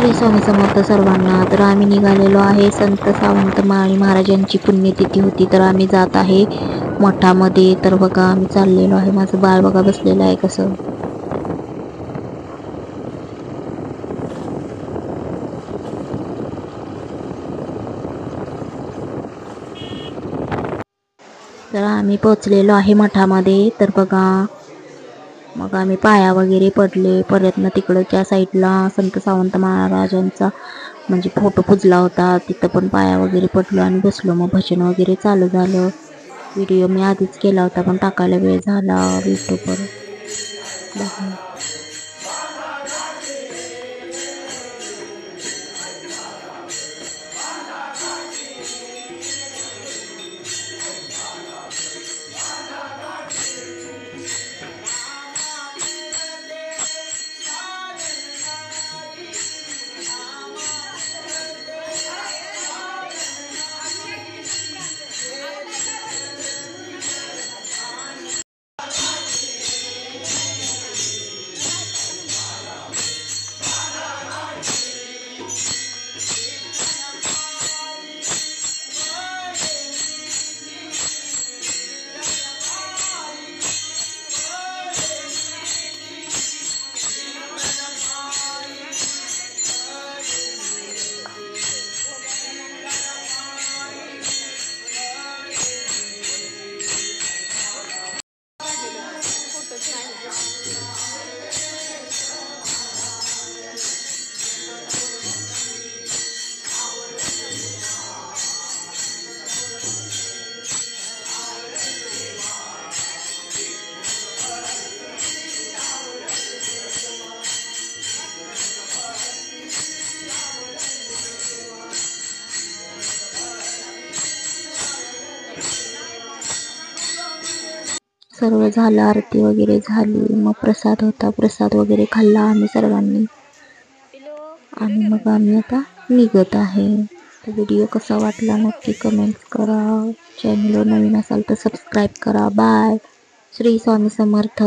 श्री स्वामी समर्थ सर्वांना. तर आम्ही निघालेलो आहे. संत सावंत माळी महाराजांची पुण्यतिथी होती, तर आम्ही जात आहे मठामध्ये. तर बघा आम्ही चाललेलो आहे. माझं बाळ बघा बसलेलं आहे कसं. तर आम्ही पोचलेलो आहे मठामध्ये. तर बघा मग आम्ही पाया वगैरे पडले. परत ना तिकडं त्या साईडला संत सावंत महाराजांचा म्हणजे फोटो पुजला होता, तिथं पण पाया वगैरे पडलो आणि बसलो. मग भजन वगैरे चालू झालं. व्हिडिओ मी आधीच केला होता पण टाकायला वेळ झाला यूट्यूबवर. सर्व झालं, आरती वगैरे झाली. मग प्रसाद होता, प्रसाद वगैरे खाल्ला आम्ही सर्वांनी. आणि मग आम्ही आता निघत आहे. तर व्हिडिओ कसा वाटला नक्की कमेंट्स करा. चॅनलवर नवीन असाल तर सबस्क्राईब करा. बाय. श्री स्वामी समर्थ.